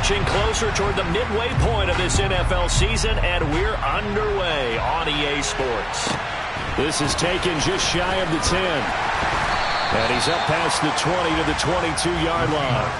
inching closer toward the midway point of this NFL season, and we're underway on EA Sports. This is taken just shy of the 10. And he's up past the 20 to the 22-yard line.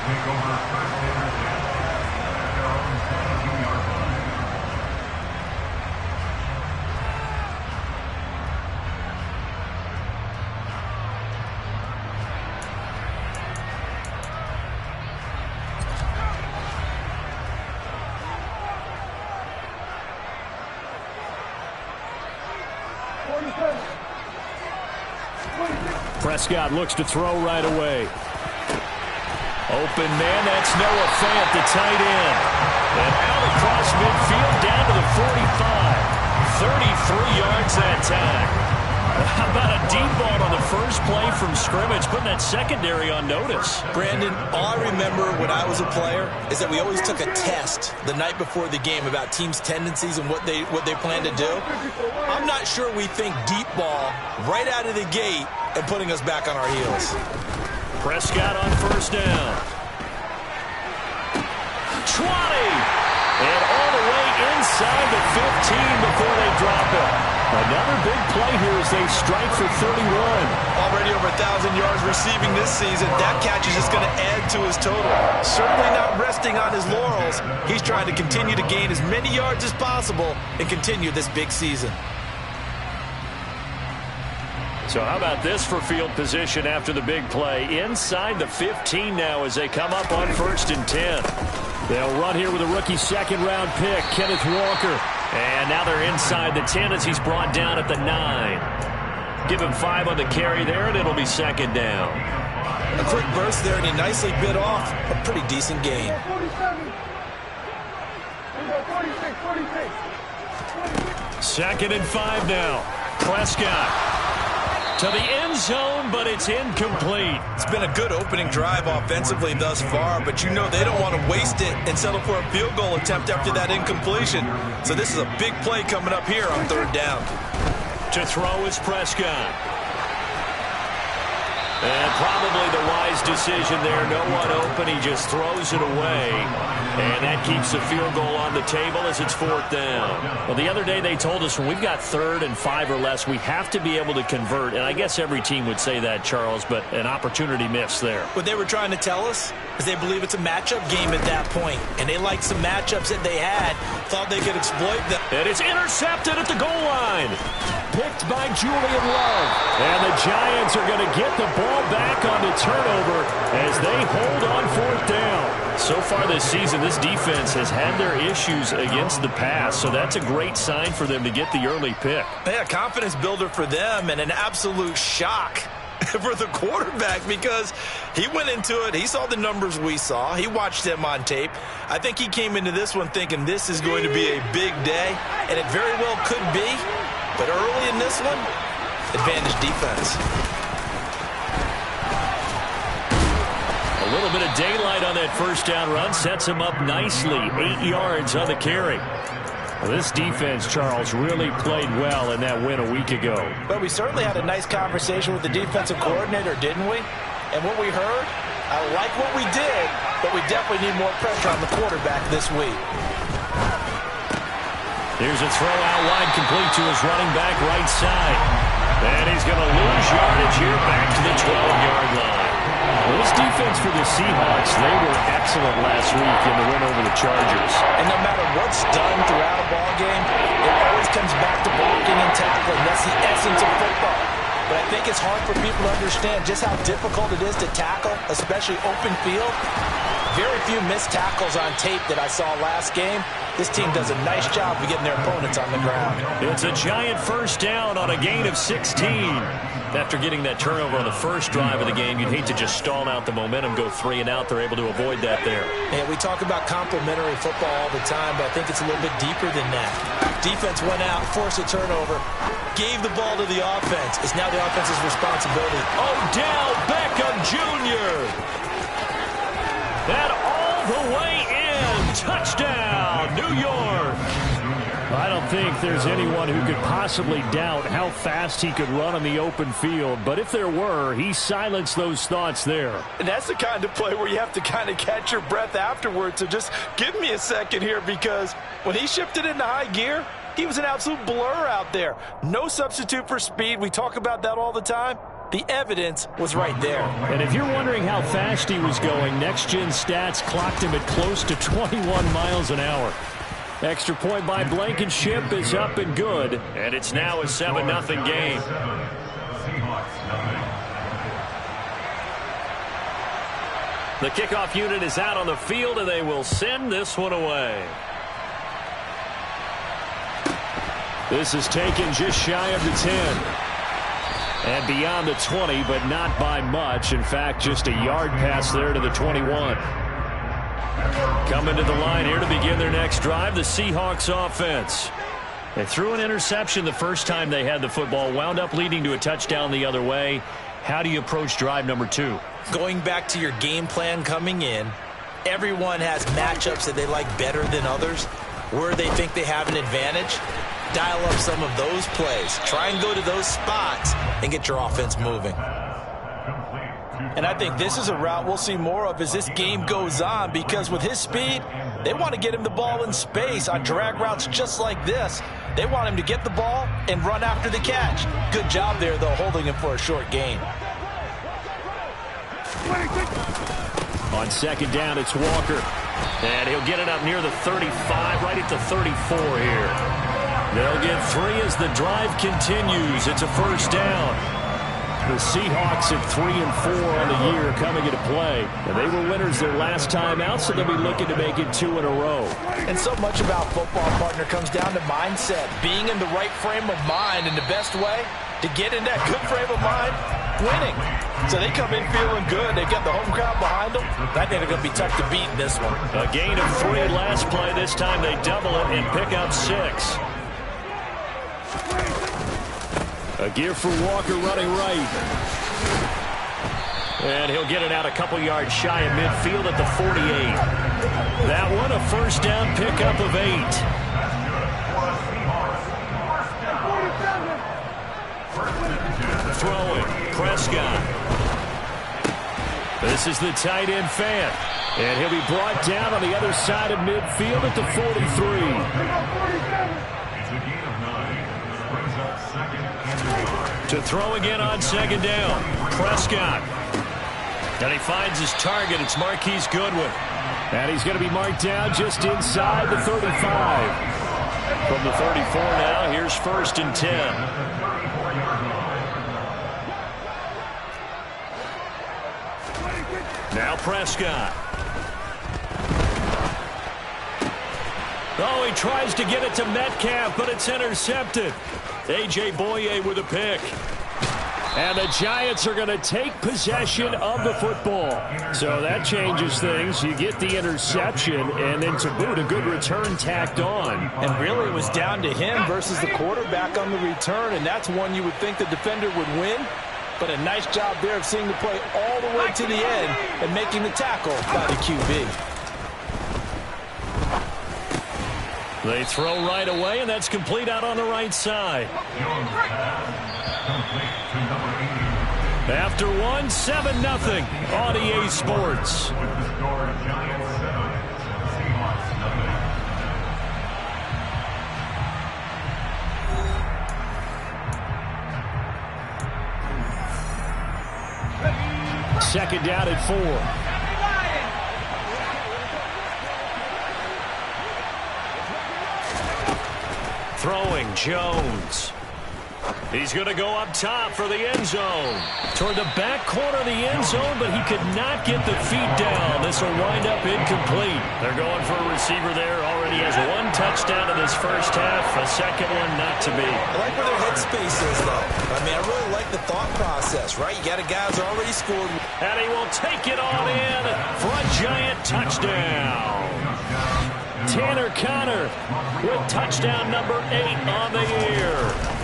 Prescott looks to throw right away. Open man, that's Noah Fant, the tight end. And out across midfield, down to the 45. 33 yards that time. How about a deep ball on the first play from scrimmage, putting that secondary on notice? Brandon, all I remember when I was a player is that we always took a test the night before the game about teams' tendencies and what they plan to do. I'm not sure we think deep ball right out of the gate and putting us back on our heels. Prescott on first down. 20! And all the way inside the 15 before they drop it. Another big play here as they strike for 31. Already over 1,000 yards receiving this season. That catch is just going to add to his total. Certainly not resting on his laurels. He's trying to continue to gain as many yards as possible and continue this big season. So how about this for field position after the big play? Inside the 15 now as they come up on 1st and 10. They'll run here with a rookie second-round pick, Kenneth Walker. And now they're inside the 10 as he's brought down at the 9. Give him 5 on the carry there, and it'll be second down. A quick burst there, and he nicely bit off a pretty decent gain. Second and 5 now. Prescott to the end zone, but it's incomplete. It's been a good opening drive offensively thus far, but you know they don't want to waste it and settle for a field goal attempt after that incompletion. So this is a big play coming up here on 3rd down. To throw is Prescott. And probably the wise decision there. No one open. He just throws it away. And that keeps the field goal on the table as it's 4th down. Well, the other day they told us when we've got 3rd and 5 or less, we have to be able to convert. And I guess every team would say that, Charles, but an opportunity missed there. What they were trying to tell us is they believe it's a matchup game at that point. And they liked some matchups that they had, thought they could exploit them. And it's intercepted at the goal line. Picked by Julian Love. And the Giants are going to get the ball back on the turnover as they hold on 4th down. So far this season, this defense has had their issues against the pass, so that's a great sign for them to get the early pick. Yeah, confidence builder for them and an absolute shock for the quarterback because he went into it. He saw the numbers we saw. He watched them on tape. I think he came into this one thinking this is going to be a big day, and it very well could be. But early in this one, advantage defense. A little bit of daylight on that first down run sets him up nicely. 8 yards on the carry. Well, this defense, Charles, really played well in that win a week ago. But we certainly had a nice conversation with the defensive coordinator, didn't we? And what we heard, I like what we did, but we definitely need more pressure on the quarterback this week. Here's a throw out wide, complete to his running back right side. And he's going to lose yardage here back to the 12-yard line. Well, this defense for the Seahawks, they were excellent last week in the win over the Chargers. And no matter what's done throughout a ball game, it always comes back to blocking and tackling. That's the essence of football. But I think it's hard for people to understand just how difficult it is to tackle, especially open field. Very few missed tackles on tape that I saw last game. This team does a nice job of getting their opponents on the ground. It's a giant first down on a gain of 16. After getting that turnover on the first drive of the game, you'd hate to just stall out the momentum, go 3 and out. They're able to avoid that there. And we talk about complementary football all the time, but I think it's a little bit deeper than that. Defense went out, forced a turnover, gave the ball to the offense. It's now the offense's responsibility. Odell Beckham Jr. And all the way in. Touchdown, New York. I don't think there's anyone who could possibly doubt how fast he could run on the open field. But if there were, he silenced those thoughts there. And that's the kind of play where you have to kind of catch your breath afterwards. So just give me a second here, because when he shifted into high gear, he was an absolute blur out there. No substitute for speed. We talk about that all the time. The evidence was right there. And if you're wondering how fast he was going, next-gen stats clocked him at close to 21 miles an hour. Extra point by Blankenship is up and good. And it's now a 7-0 game. The kickoff unit is out on the field, and they will send this one away. This is taken just shy of the 10. And beyond the 20, but not by much. In fact, just a yard pass there to the 21. Coming to the line here to begin their next drive, the Seahawks offense. They threw an interception the first time they had the football, wound up leading to a touchdown the other way. How do you approach drive number 2? Going back to your game plan coming in, everyone has matchups that they like better than others. Where they think they have an advantage, dial up some of those plays. Try and go to those spots and get your offense moving. And I think this is a route we'll see more of as this game goes on, because with his speed, they want to get him the ball in space on drag routes just like this. They want him to get the ball and run after the catch. Good job there, though, holding him for a short gain. On second down, it's Walker. And he'll get it up near the 35, right at the 34 here. They'll get 3 as the drive continues. It's a first down. The Seahawks at 3-4 on the year coming into play. And they were winners their last time out, so they'll be looking to make it 2 in a row. And so much about football, partner, comes down to mindset. Being in the right frame of mind, and the best way to get in that good frame of mind, winning. So they come in feeling good. They've got the home crowd behind them. I think they're going to be tough to beat in this one. A gain of 3 last play. This time they double it and pick up 6. A gear for Walker running right. And he'll get it out a couple yards shy of midfield at the 48. That one a first down pickup of 8. Throwing, Prescott. This is the tight end Fant. And he'll be brought down on the other side of midfield at the 43. To throw again on second down. Prescott. And he finds his target. It's Marquise Goodwin. And he's going to be marked down just inside the 35. From the 34 now, here's 1st and 10. Now Prescott. Oh, he tries to get it to Metcalf, but it's intercepted. A.J. Boye with a pick. And the Giants are going to take possession of the football. So that changes things. You get the interception, and then to boot, a good return tacked on. And really, it was down to him versus the quarterback on the return, and that's one you would think the defender would win. But a nice job there of seeing the play all the way to the end and making the tackle by the QB. They throw right away, and that's complete out on the right side. After one, 7-0 on EA Sports. Second down at 4. Throwing, Jones. He's going to go up top for the end zone. Toward the back corner of the end zone, but he could not get the feet down. This will wind up incomplete. They're going for a receiver there. Already has 1 touchdown in this first half. A second one not to be. I like where their headspace is, though. I mean, I really like the thought process, right? You got a guy who's already scored. And he will take it on in for a Giant touchdown. Tanner Conner with touchdown number 8 on the year.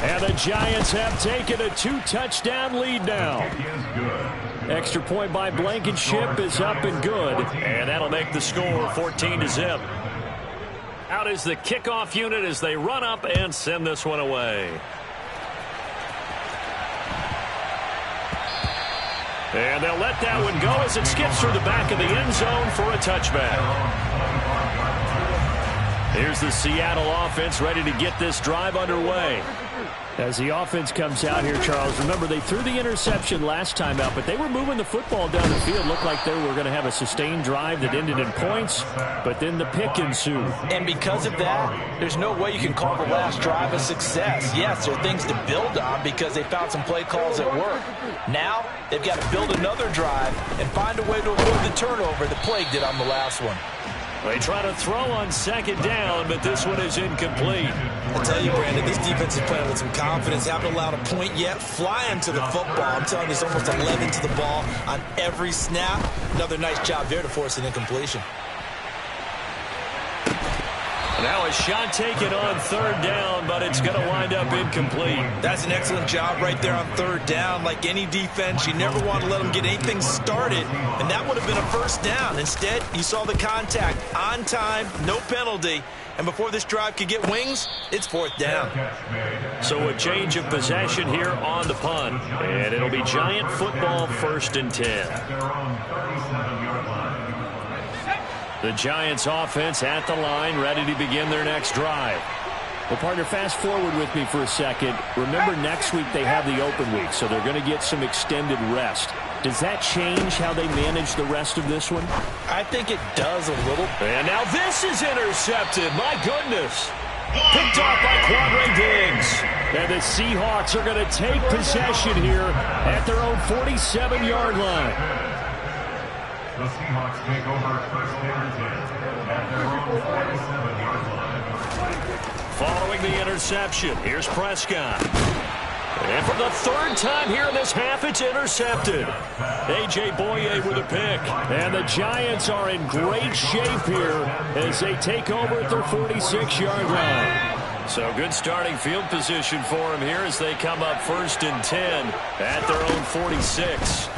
And the Giants have taken a 2-touchdown lead now. Extra point by Blankenship is up and good. And that'll make the score 14-0. Out is the kickoff unit as they run up and send this one away. And they'll let that one go as it skips through the back of the end zone for a touchback. Here's the Seattle offense ready to get this drive underway. As the offense comes out here, Charles, remember they threw the interception last time out, but they were moving the football down the field. Looked like they were going to have a sustained drive that ended in points, but then the pick ensued. And because of that, there's no way you can call the last drive a success. Yes, there are things to build on because they found some play calls that work. Now, they've got to build another drive and find a way to avoid the turnover that plagued it on the last one. They try to throw on second down, but this one is incomplete. I tell you, Brandon, this defense is playing with some confidence. Haven't allowed a point yet. Flying to the football. I'm telling you, it's almost 11 to the ball on every snap. Another nice job there to force an incompletion. Now a shot taken on third down, but it's going to wind up incomplete. That's an excellent job right there on third down. Like any defense, you never want to let them get anything started, and that would have been a first down. Instead, you saw the contact on time, no penalty, and before this drive could get wings, it's fourth down. So a change of possession here on the punt, and it'll be Giant football 1st and 10. The Giants offense at the line, ready to begin their next drive. Well, partner, fast forward with me for a second. Remember, next week they have the open week, so they're going to get some extended rest. Does that change how they manage the rest of this one? I think it does a little. And now this is intercepted. My goodness. Picked off by Quadre Diggs. And the Seahawks are going to take possession here at their own 47-yard line. The Seahawks take over 1st and 10 at their own 47-yard line. Following the interception, here's Prescott. And for the third time here in this half, it's intercepted. A.J. Boye with a pick. And the Giants are in great shape here as they take over at their 46-yard line. So good starting field position for them here as they come up 1st and 10 at their own 46.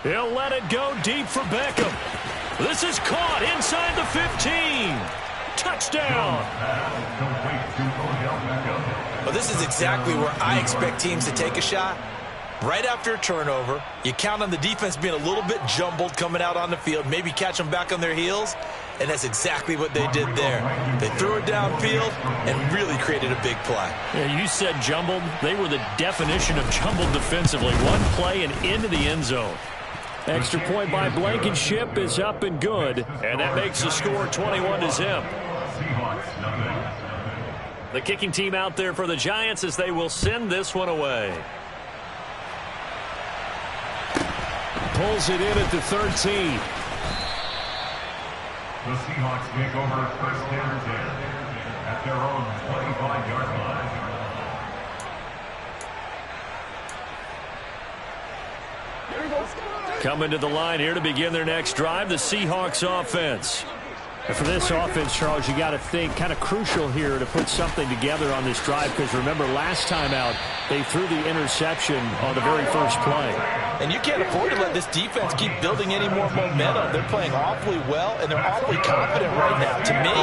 He'll let it go deep for Beckham. This is caught inside the 15. Touchdown. Well, this is exactly where I expect teams to take a shot. Right after a turnover, you count on the defense being a little bit jumbled coming out on the field, maybe catch them back on their heels, and that's exactly what they did there. They threw it downfield and really created a big play. Yeah, you said jumbled. They were the definition of jumbled defensively. One play and into the end zone. Extra point by Blankenship is up and good, and that makes the score 21-0. The kicking team out there for the Giants as they will send this one away. Pulls it in at the 13. The Seahawks take over 1st and 10 at their own 25-yard line. Coming to the line here to begin their next drive, the Seahawks offense. And for this offense, Charles, you got to think kind of crucial here to put something together on this drive because remember last time out they threw the interception on the very first play. And you can't afford to let this defense keep building any more momentum. They're playing awfully well, and they're awfully confident right now. To me,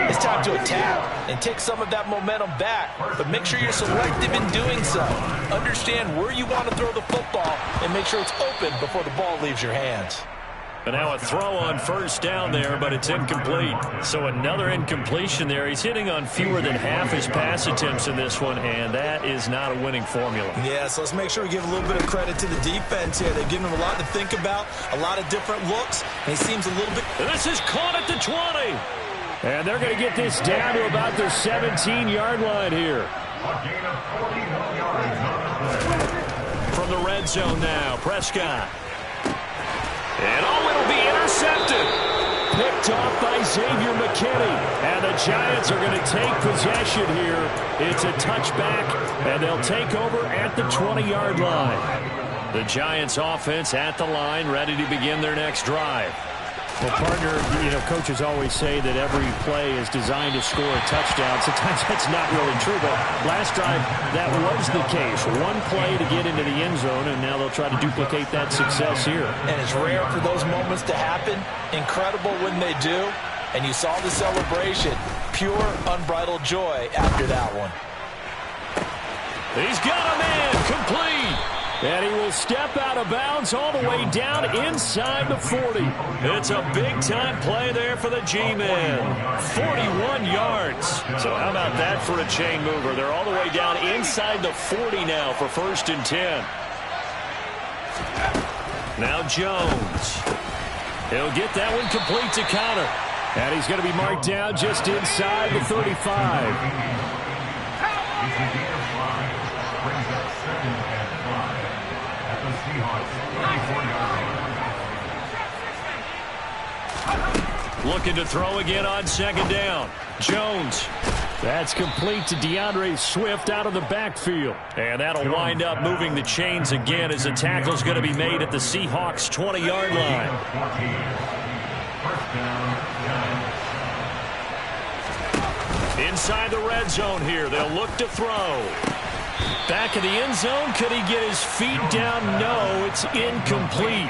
it's time to attack and take some of that momentum back, but make sure you're selective in doing so. Understand where you want to throw the football and make sure it's open before the ball leaves your hands. And now a throw on first down there, but it's incomplete. So another incompletion there. He's hitting on fewer than half his pass attempts in this one, and that is not a winning formula. Yeah, so let's make sure we give a little bit of credit to the defense here. They've given him a lot to think about, a lot of different looks, and he seems a little bit... And this is caught at the 20. And they're going to get this down to about the 17-yard line here. From the red zone now, Prescott. And it'll be intercepted. Picked off by Xavier McKinney. And the Giants are going to take possession here. It's a touchback, and they'll take over at the 20-yard line. The Giants offense at the line, ready to begin their next drive. Well, partner, coaches always say that every play is designed to score a touchdown. Sometimes that's not really true, but last drive, that was the case. One play to get into the end zone, and now they'll try to duplicate that success here. And it's rare for those moments to happen. Incredible when they do. And you saw the celebration. Pure, unbridled joy after that one. He's got a man complete. And he will step out of bounds all the way down inside the 40. It's a big-time play there for the G-Men. 41 yards. So how about that for a chain mover? They're all the way down inside the 40 now for 1st and 10. Now Jones. He'll get that one complete to Connor. And he's going to be marked down just inside the 35. Looking to throw again on 2nd down. Jones. That's complete to DeAndre Swift out of the backfield. And that'll wind up moving the chains again as the tackle's going to be made at the Seahawks' 20-yard line. Inside the red zone here. They'll look to throw. Back in the end zone. Could he get his feet down? No, it's incomplete.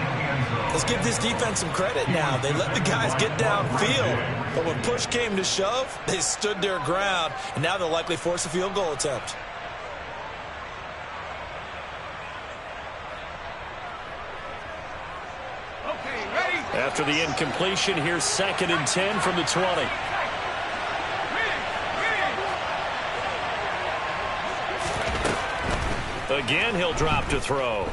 Let's give this defense some credit now. They let the guys get downfield. But when push came to shove, they stood their ground. And now they'll likely force a field goal attempt. Okay, ready? After the incompletion, here's 2nd and 10 from the 20. Again, he'll drop to throw.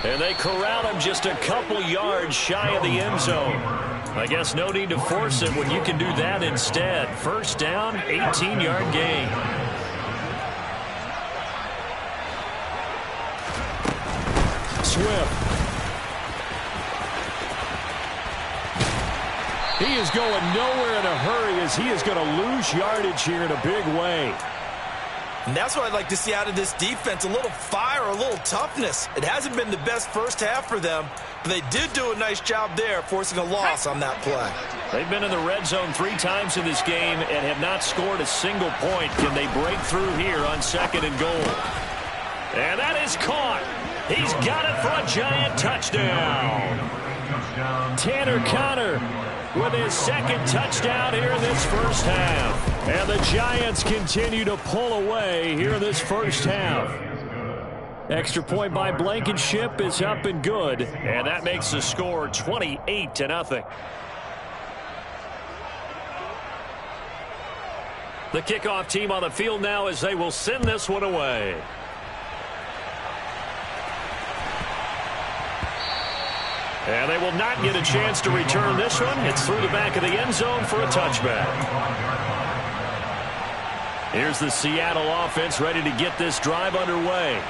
And they corral him just a couple yards shy of the end zone. I guess no need to force it when you can do that instead. 1st down, 18-yard gain. Swift. He is going nowhere in a hurry as he is going to lose yardage here in a big way. And that's what I'd like to see out of this defense, a little fire, a little toughness. It hasn't been the best first half for them, but they did do a nice job there forcing a loss on that play. They've been in the red zone 3 times in this game and have not scored a single point. Can they break through here on 2nd and goal? And that is caught. He's got it for a giant touchdown. Tanner Connor with his 2nd touchdown here in this first half. And the Giants continue to pull away here in this first half. Extra point by Blankenship is up and good. And that makes the score 28-0. The kickoff team on the field now as they will send this one away. And they will not get a chance to return this one. It's through the back of the end zone for a touchback. Here's the Seattle offense ready to get this drive underway.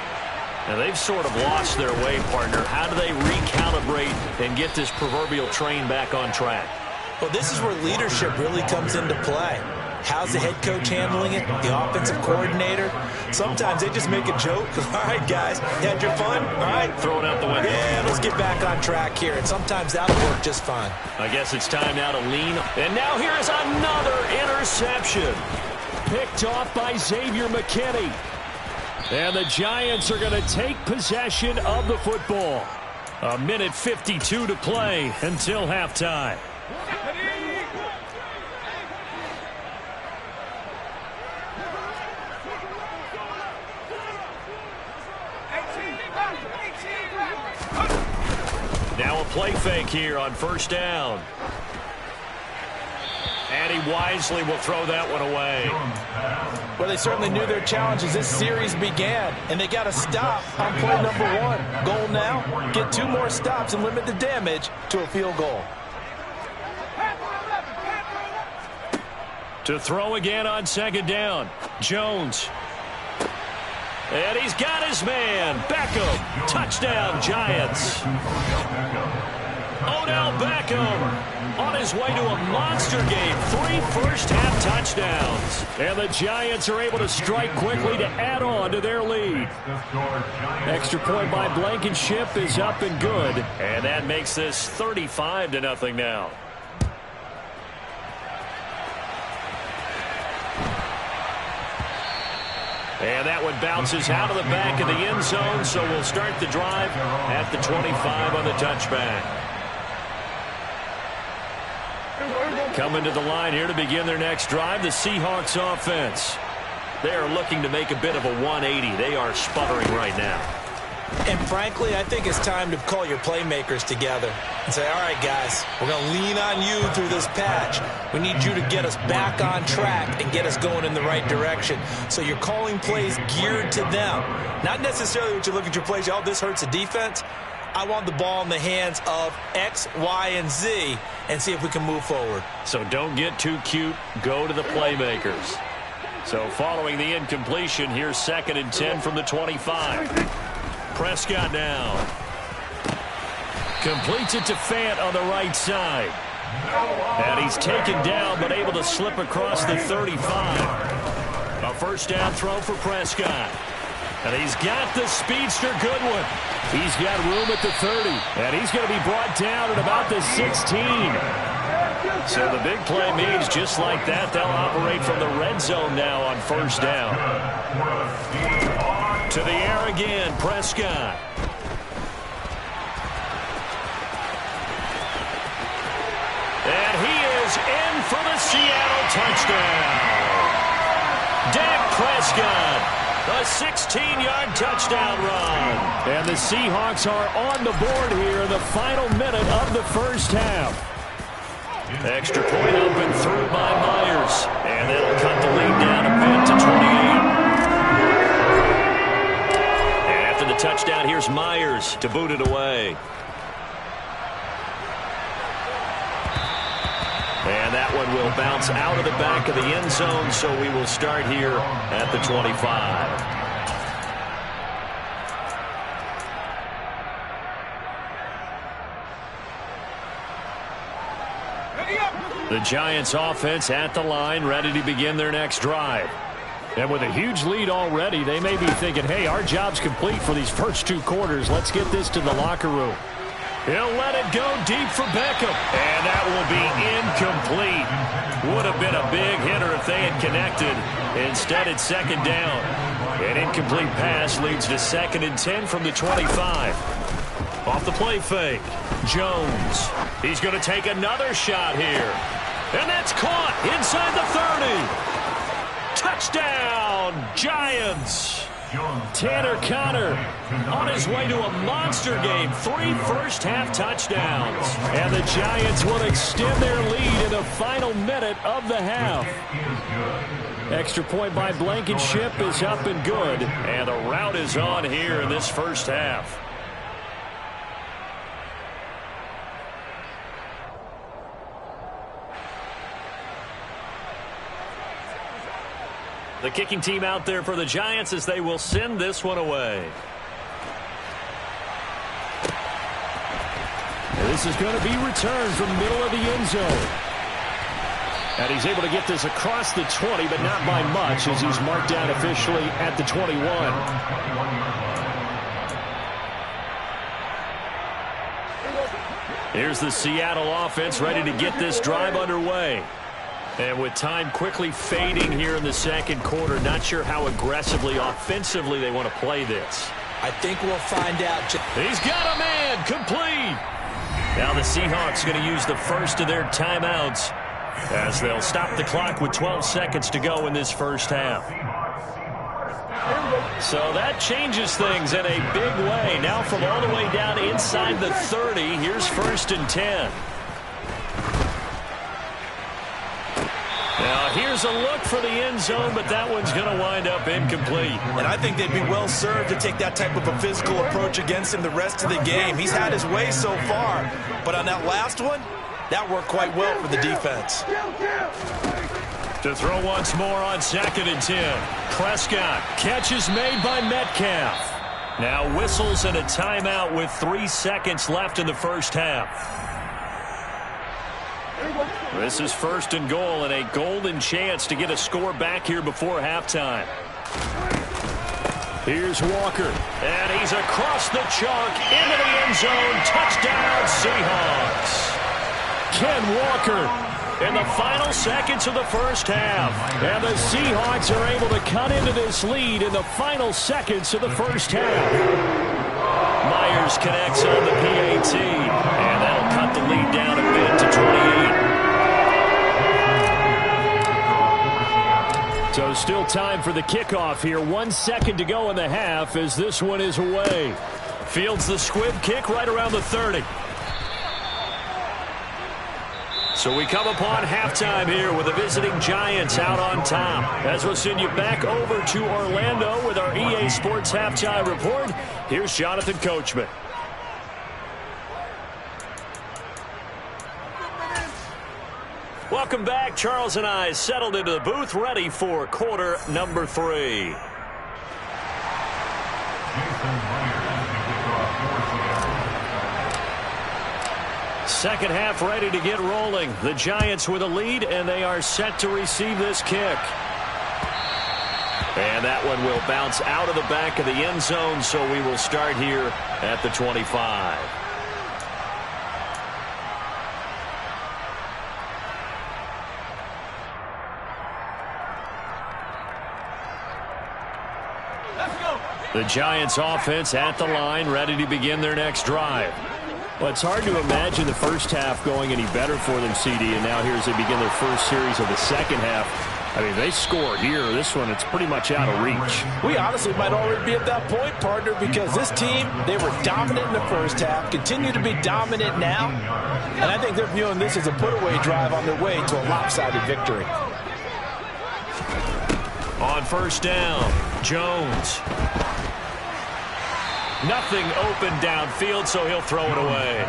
And they've sort of lost their way, partner. How do they recalibrate and get this proverbial train back on track? Well, this is where leadership really comes into play. How's the head coach handling it? The offensive coordinator? Sometimes they just make a joke. All right, guys, you had your fun? All right. Throw it out the window. Yeah, let's get back on track here. And sometimes that'll work just fine. I guess it's time now to lean. And now here is another interception. Picked off by Xavier McKinney. And the Giants are going to take possession of the football. 1:52 to play until halftime. Now a play fake here on 1st down. And he wisely will throw that one away. Well, they certainly knew their challenge as this series began, and they got to stop on play number 1. Goal now, get 2 more stops and limit the damage to a field goal. To throw again on 2nd down. Jones. And he's got his man. Beckham. Touchdown, Giants. Odell Beckham on his way to a monster game. 3 first-half touchdowns. And the Giants are able to strike quickly to add on to their lead. Extra point by Blankenship is up and good. And that makes this 35-0 now. And that one bounces out of the back of the end zone, so we'll start the drive at the 25 on the touchback. Coming to the line here to begin their next drive, the Seahawks offense. They are looking to make a bit of a 180. They are sputtering right now. And frankly, I think it's time to call your playmakers together and say, all right, guys, we're going to lean on you through this patch. We need you to get us back on track and get us going in the right direction. So you're calling plays geared to them. Not necessarily what you look at your plays, oh, this hurts the defense. I want the ball in the hands of X, Y, and Z and see if we can move forward. So don't get too cute. Go to the playmakers. So following the incompletion, here's 2nd and 10 from the 25. Prescott now. Completes it to Fant on the right side. And he's taken down but able to slip across the 35. A first down throw for Prescott. And he's got the speedster Goodwin. He's got room at the 30. And he's going to be brought down at about the 16. So the big play means just like that, they'll operate from the red zone now on first down. To the air again, Prescott. And he is in for the Seattle touchdown. Dak Prescott, a 16-yard touchdown run. And the Seahawks are on the board here in the final minute of the first half. Extra point open through by Myers. And that'll cut the lead down a bit to 28. The touchdown, here's Myers to boot it away. And that one will bounce out of the back of the end zone, so we will start here at the 25. The Giants offense at the line, ready to begin their next drive. And with a huge lead already, they may be thinking, hey, our job's complete for these first 2 quarters. Let's get this to the locker room. He'll let it go deep for Beckham. And that will be incomplete. Would have been a big hitter if they had connected. Instead, it's 2nd down. An incomplete pass leads to 2nd and 10 from the 25. Off the play fake. Jones. He's going to take another shot here. And that's caught inside the 30. Touchdown, Giants. Tanner Conner on his way to a monster game. 3 first-half touchdowns. And the Giants will extend their lead in the final minute of the half. Extra point by Blankenship is up and good. And the route is on here in this first half. The kicking team out there for the Giants as they will send this one away. And this is going to be returned from the middle of the end zone. And he's able to get this across the 20, but not by much as he's marked down officially at the 21. Here's the Seattle offense ready to get this drive underway. And with time quickly fading here in the second quarter, not sure how aggressively, offensively they want to play this. I think we'll find out. He's got a man, complete. Now the Seahawks going to use the first of their timeouts as they'll stop the clock with 12 seconds to go in this first half. So that changes things in a big way. Now from all the way down inside the 30, here's 1st and 10. Now, here's a look for the end zone, but that one's going to wind up incomplete. And I think they'd be well served to take that type of a physical approach against him the rest of the game. He's had his way so far, but on that last one, that worked quite well for the defense. To throw once more on 2nd and 10. Prescott, catch is made by Metcalf. Now whistles and a timeout with 3 seconds left in the first half. This is 1st and goal and a golden chance to get a score back here before halftime. Here's Walker, and he's across the chalk into the end zone. Touchdown, Seahawks. Ken Walker in the final seconds of the first half. And the Seahawks are able to cut into this lead in the final seconds of the first half. Myers connects on the PAT, and that'll cut the lead down a bit to 28. So still time for the kickoff here. 1 second to go in the half as this one is away. Fields the squib kick right around the 30. So we come upon halftime here with the visiting Giants out on top. As we'll send you back over to Orlando with our EA Sports Halftime Report, here's Jonathan Coachman. Welcome back. Charles and I settled into the booth, ready for quarter number 3. Second half ready to get rolling. The Giants with a lead, and they are set to receive this kick. And that one will bounce out of the back of the end zone, so we will start here at the 25. The Giants offense at the line, ready to begin their next drive. Well, it's hard to imagine the first half going any better for them, CD, and now here as they begin their first series of the second half. I mean, they scored here. This one, it's pretty much out of reach. We honestly might already be at that point, partner, because this team, they were dominant in the first half, continue to be dominant now, and I think they're viewing this as a put-away drive on their way to a lopsided victory. On first down, Jones. Nothing open downfield, so he'll throw it away.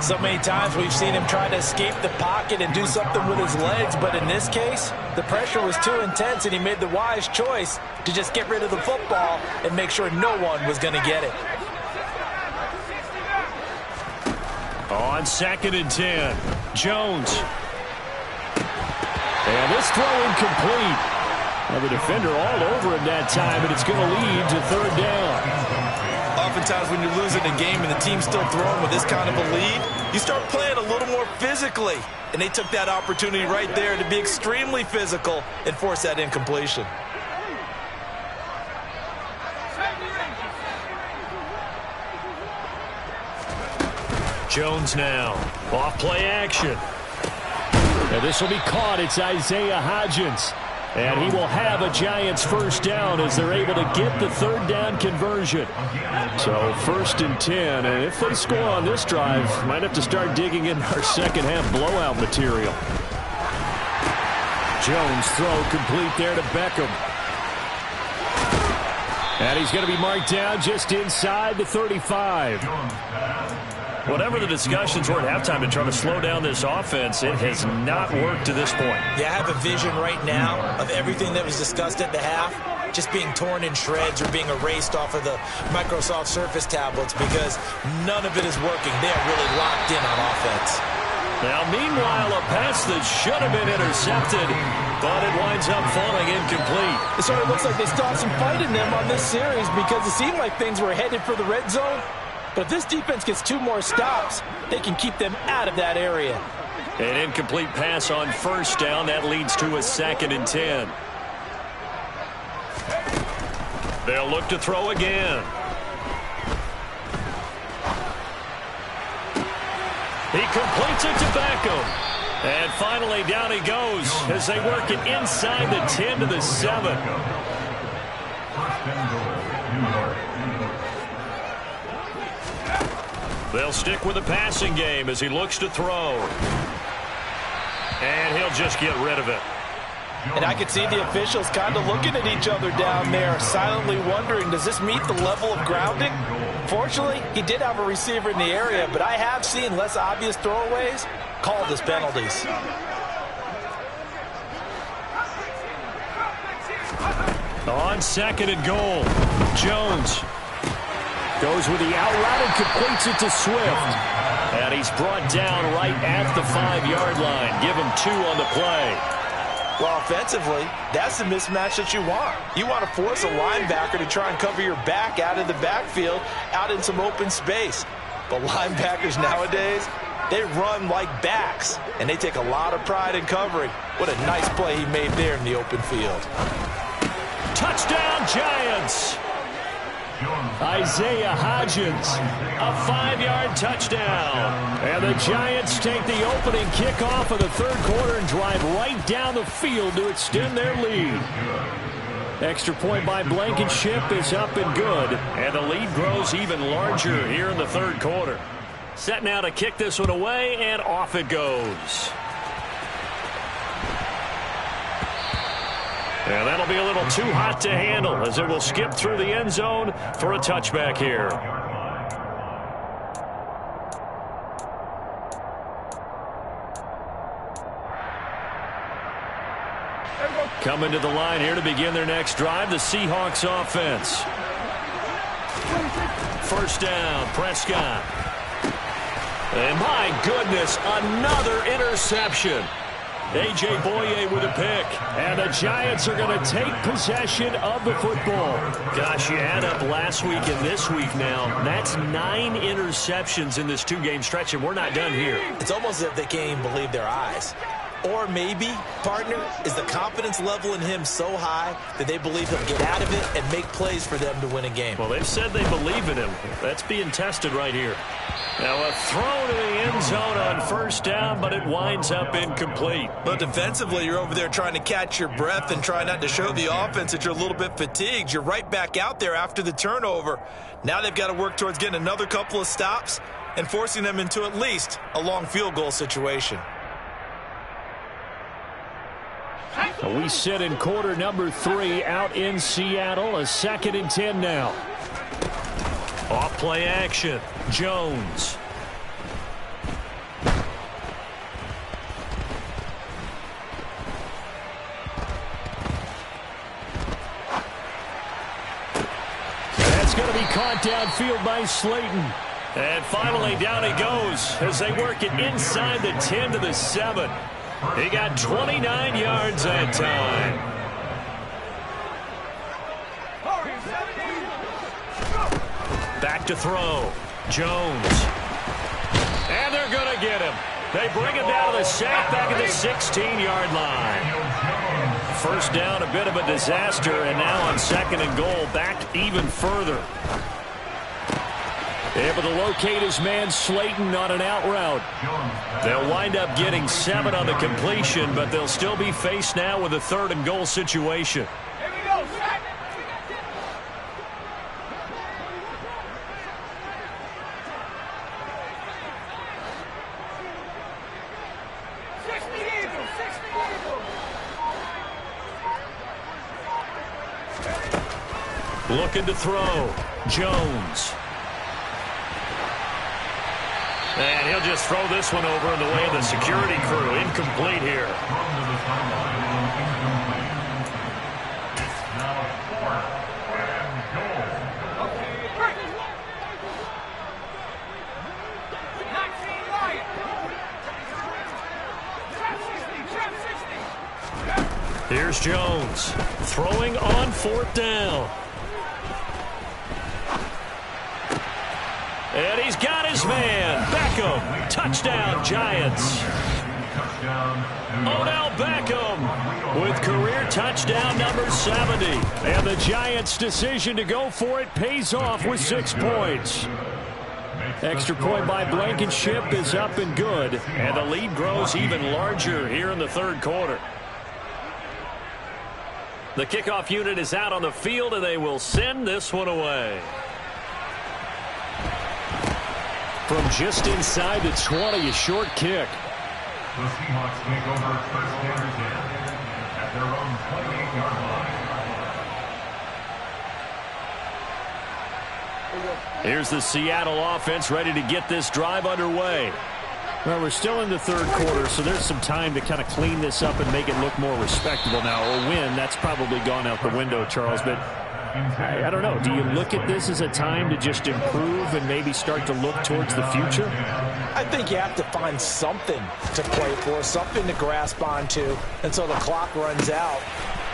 So many times we've seen him try to escape the pocket and do something with his legs, but in this case, the pressure was too intense, and he made the wise choice to just get rid of the football and make sure no one was going to get it. On 2nd and 10, Jones. And this throw incomplete. Now the defender all over him that time, and it's going to lead to 3rd down. Oftentimes when you're losing a game and the team's still throwing with this kind of a lead, you start playing a little more physically. And they took that opportunity right there to be extremely physical and force that incompletion. Jones now. Off play action. And this will be caught. It's Isaiah Hodgins. And he will have a Giants first down as they're able to get the 3rd down conversion. So 1st and 10. And if they score on this drive, might have to start digging in our second half blowout material. Jones throw complete there to Beckham. And he's going to be marked down just inside the 35. Whatever the discussions were at halftime to try to slow down this offense, it has not worked to this point. Yeah, I have a vision right now of everything that was discussed at the half just being torn in shreds or being erased off of the Microsoft Surface tablets because none of it is working. They are really locked in on offense. Now, meanwhile, a pass that should have been intercepted, but it winds up falling incomplete. It sort of looks like they still have some fight in them on this series because it seemed like things were headed for the red zone. But if this defense gets 2 more stops, they can keep them out of that area. An incomplete pass on first down. That leads to a 2nd and 10. They'll look to throw again. He completes it to Beckham. And finally, down he goes as they work it inside the 10 to the 7. They'll stick with the passing game as he looks to throw. And he'll just get rid of it. And I could see the officials kind of looking at each other down there, silently wondering, does this meet the level of grounding? Fortunately, he did have a receiver in the area, but I have seen less obvious throwaways called as penalties. On 2nd and goal, Jones goes with the out route and completes it to Swift. And he's brought down right at the 5-yard line. Give him 2 on the play. Well, offensively, that's the mismatch that you want. You want to force a linebacker to try and cover your back out of the backfield, out in some open space. But linebackers nowadays, They run like backs, and they take a lot of pride in covering. What a nice play he made there in the open field. Touchdown, Giants! Isaiah Hodgins, a 5-yard touchdown. And the Giants take the opening kickoff of the third quarter and drive right down the field to extend their lead. Extra point by Blankenship is up and good. And the lead grows even larger here in the third quarter. Set now to kick this one away, and off it goes. And that'll be a little too hot to handle as it will skip through the end zone for a touchback here. Coming to the line here to begin their next drive, the Seahawks offense. First down, Prescott. And my goodness, another interception. A.J. Boye with a pick. And the Giants are going to take possession of the football. Gosh, you add up last week and this week now. That's 9 interceptions in this 2-game stretch, and we're not done here. It's almost as if they can't even believe their eyes. Or maybe, partner, is the confidence level in him so high that they believe he'll get out of it and make plays for them to win a game. Well, they've said they believe in him. That's being tested right here. Now a throw to the end zone on first down, but it winds up incomplete. But defensively, you're over there trying to catch your breath and try not to show the offense that you're a little bit fatigued. You're right back out there after the turnover. Now they've got to work towards getting another couple of stops and forcing them into at least a long field goal situation. We sit in quarter number 3 out in Seattle. A 2nd and 10 now. Off play action. Jones. That's going to be caught downfield by Slayton. And finally down he goes as they work it inside the 10 to the 7. He got 29 yards that time. Back to throw. Jones. And they're going to get him. They bring him down to the sack back at the 16-yard line. First down, a bit of a disaster, and now on 2nd and goal, back even further. Able to locate his man Slayton on an out route. They'll wind up getting 7 on the completion, but they'll still be faced now with a 3rd and goal situation. Looking to throw. Jones. And he'll just throw this one over in the way of the security crew. Incomplete here. Here's Jones throwing on 4th down. And he's got his man. Beckham. Touchdown, Giants. Odell Beckham with career touchdown number 70. And the Giants' decision to go for it pays off with 6 points. Extra point by Blankenship is up and good. And the lead grows even larger here in the 3rd quarter. The kickoff unit is out on the field, and they will send this one away. From just inside the 20, a short kick. The Seahawks take over first down and 10 at their own 28-yard line. Here's the Seattle offense ready to get this drive underway. Well, we're still in the 3rd quarter, so there's some time to kind of clean this up and make it look more respectable now. A win, that's probably gone out the window, Charles, but I don't know. Do you look at this as a time to just improve and maybe start to look towards the future? I think you have to find something to play for, something to grasp onto until the clock runs out.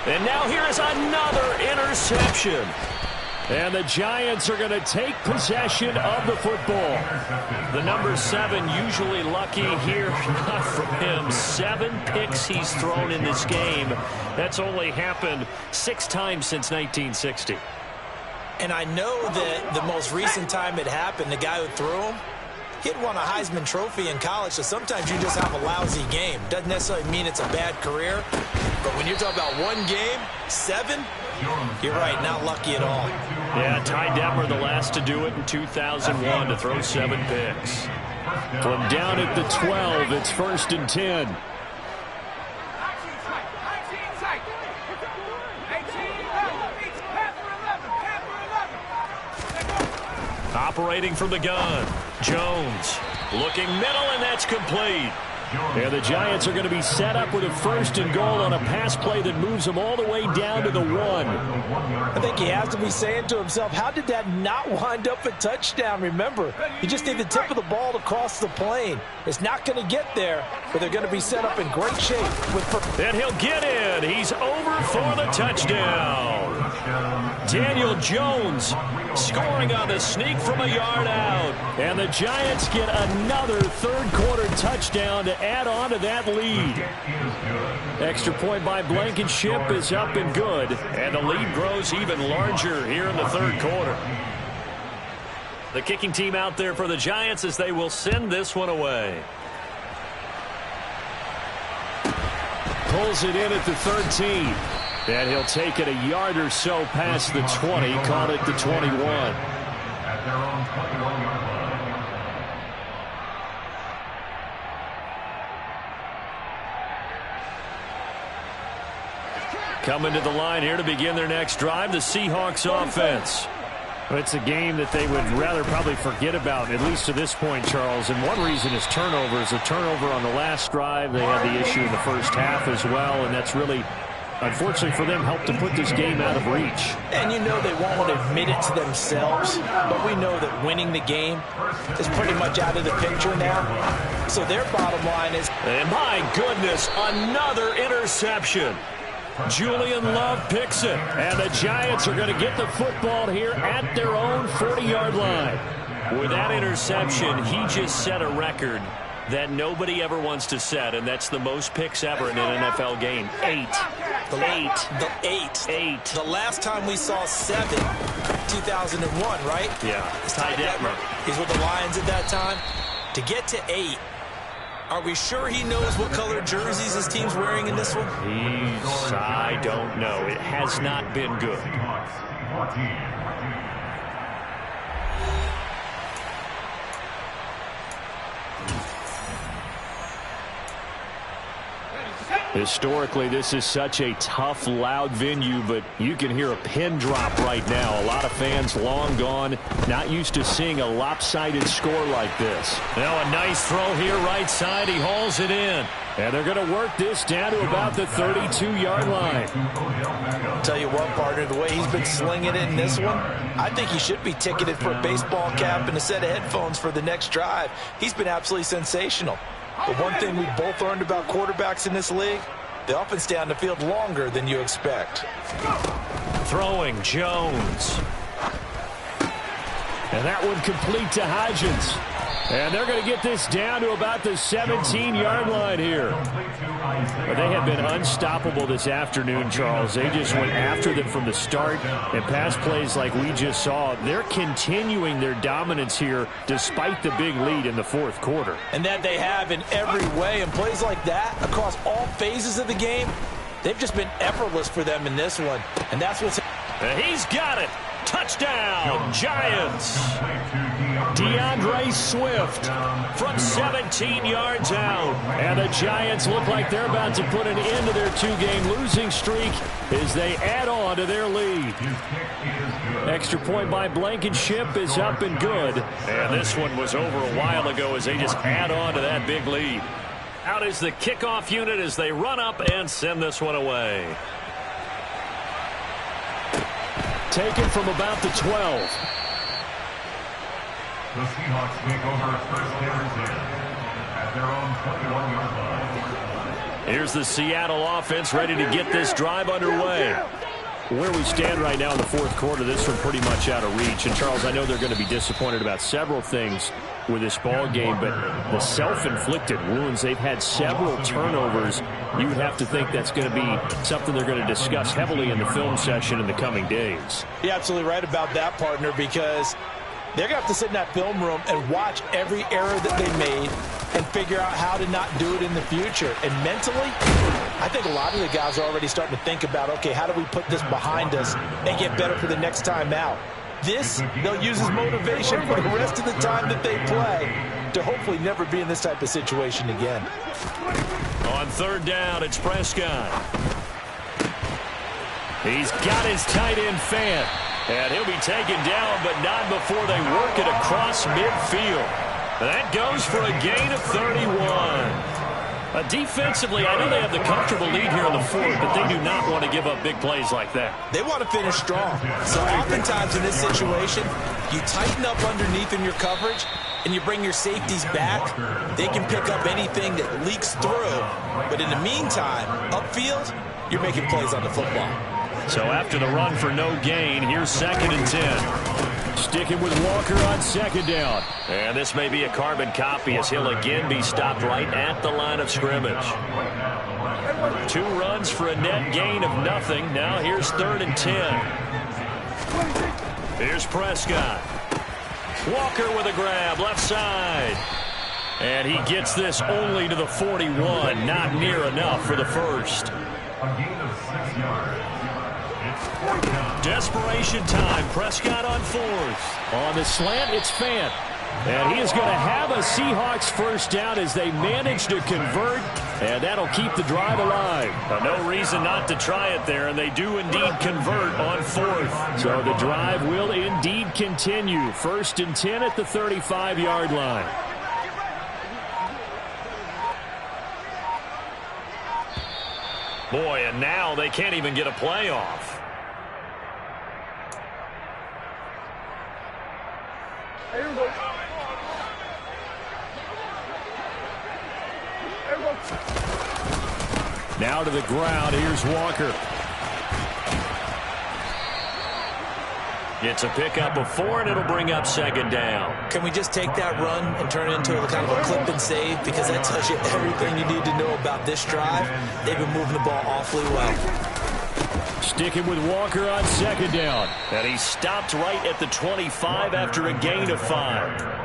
And now here is another interception. And the Giants are going to take possession of the football. The number 7 usually lucky here. Not for him. 7 picks he's thrown in this game. That's only happened 6 times since 1960. And I know that the most recent time it happened, the guy who threw him, he'd won a Heisman Trophy in college, so sometimes you just have a lousy game. Doesn't necessarily mean it's a bad career, but when you're talking about one game, 7, you're right, not lucky at all. Yeah, Ty Detmer the last to do it in 2001 to throw 7 picks. From down at the 12, it's 1st and 10. Operating from the gun, Jones looking middle, and that's complete. And the Giants are going to be set up with a 1st and goal on a pass play that moves them all the way down to the 1. I think he has to be saying to himself, how did that not wind up a touchdown? Remember, you just need the tip of the ball to cross the plane. It's not going to get there, but they're going to be set up in great shape. And he'll get in. He's over for the touchdown. Daniel Jones scoring on the sneak from a yard out. And the Giants get another third-quarter touchdown to add on to that lead. Extra point by Blankenship is up and good. And the lead grows even larger here in the third quarter. The kicking team out there for the Giants as they will send this one away. Pulls it in at the 13. And he'll take it a yard or so past the 20, caught at the 21. At their own 21-yard line. Coming to the line here to begin their next drive, the Seahawks offense. It's a game that they would rather probably forget about, at least to this point, Charles. And one reason is turnovers. A turnover on the last drive. They had the issue in the first half as well, and that's really, unfortunately for them, helped to put this game out of reach. And you know they won't want to admit it to themselves, but we know that winning the game is pretty much out of the picture now. So their bottom line is... And my goodness, another interception. Julian Love picks it, and the Giants are going to get the football here at their own 40-yard line. With that interception, he just set a record that nobody ever wants to set, and that's the most picks ever in an NFL game. 8. The last time we saw 7, 2001, right? Yeah. Ty Detmer. He's with the Lions at that time. To get to 8, are we sure he knows what color jerseys his team's wearing in this one? I don't know. It has not been good. Historically, this is such a tough, loud venue, but you can hear a pin drop right now. A lot of fans long gone, not used to seeing a lopsided score like this. Now a nice throw here right side. He hauls it in. And they're going to work this down to about the 32-yard line. I'll tell you what, partner, the way he's been slinging it in this one, I think he should be ticketed for a baseball cap and a set of headphones for the next drive. He's been absolutely sensational. But one thing we both learned about quarterbacks in this league, they often stay on the field longer than you expect. Throwing Jones. And that one complete to Hodgins. And they're going to get this down to about the 17-yard line here. But they have been unstoppable this afternoon, Charles. They just went after them from the start. And pass plays like we just saw, they're continuing their dominance here despite the big lead in the fourth quarter. And that they have in every way. And plays like that across all phases of the game, they've just been effortless for them in this one. And that's what's... He's got it. Touchdown, Giants. DeAndre Swift from 17 yards out. And the Giants look like they're about to put an end to their 2-game losing streak as they add on to their lead. Extra point by Blankenship is up and good. And this one was over a while ago as they just add on to that big lead. Out is the kickoff unit as they run up and send this one away. Taken from about the 12. The Seahawks take over first down and 10 at their own 21-yard line. Here's the Seattle offense ready to get this drive underway. Where we stand right now in the fourth quarter, this one pretty much out of reach. And, Charles, I know they're going to be disappointed about several things with this ball game, but the self-inflicted wounds, they've had several turnovers. You would have to think that's going to be something they're going to discuss heavily in the film session in the coming days. You're absolutely right about that, partner, because they're going to have to sit in that film room and watch every error that they made and figure out how to not do it in the future. And mentally, I think a lot of the guys are already starting to think about, okay, how do we put this behind us and get better for the next time out? This, they'll use as motivation for the rest of the time that they play to hopefully never be in this type of situation again. On third down, it's Prescott. He's got his tight end Fant. And he'll be taken down, but not before they work it across midfield. That goes for a gain of 31. Defensively, I know they have the comfortable lead here in the fourth, but they do not want to give up big plays like that. They want to finish strong. So oftentimes in this situation, you tighten up underneath in your coverage, and you bring your safeties back. They can pick up anything that leaks through. But in the meantime, upfield, you're making plays on the football. So after the run for no gain, here's 2nd and 10. Sticking with Walker on 2nd down. And this may be a carbon copy as he'll again be stopped right at the line of scrimmage. 2 runs for a net gain of nothing. Now here's 3rd and 10. Here's Prescott. Walker with a grab, left side. And he gets this only to the 41. Not near enough for the first. A gain of 6 yards. Desperation time. Prescott on 4th. On the slant, it's Fant. And he is going to have a Seahawks first down as they manage to convert. And that'll keep the drive alive. No reason not to try it there. And they do indeed convert on 4th. So the drive will indeed continue. 1st and 10 at the 35-yard line. Boy, and now they can't even get a play off. Now to the ground. Here's Walker. It's a pickup of 4, and it'll bring up 2nd down. Can we just take that run and turn it into a kind of a clip and save? Because that tells you everything you need to know about this drive. They've been moving the ball awfully well. Sticking with Walker on 2nd down. And he stopped right at the 25 after a gain of 5.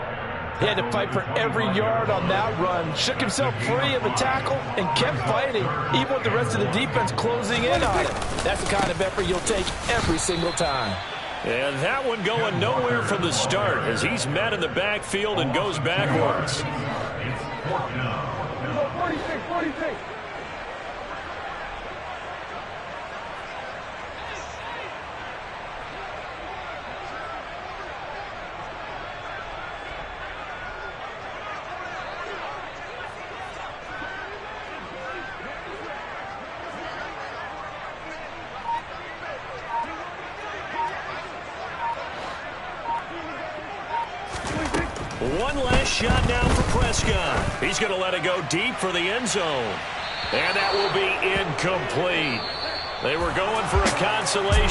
He had to fight for every yard on that run. Shook himself free of the tackle and kept fighting, even with the rest of the defense closing in on it. That's the kind of effort you'll take every single time. And that one going nowhere from the start as he's met in the backfield and goes backwards. It's 4th down. 46. One last shot now for Prescott. He's going to let it go deep for the end zone. And that will be incomplete. They were going for a consolation.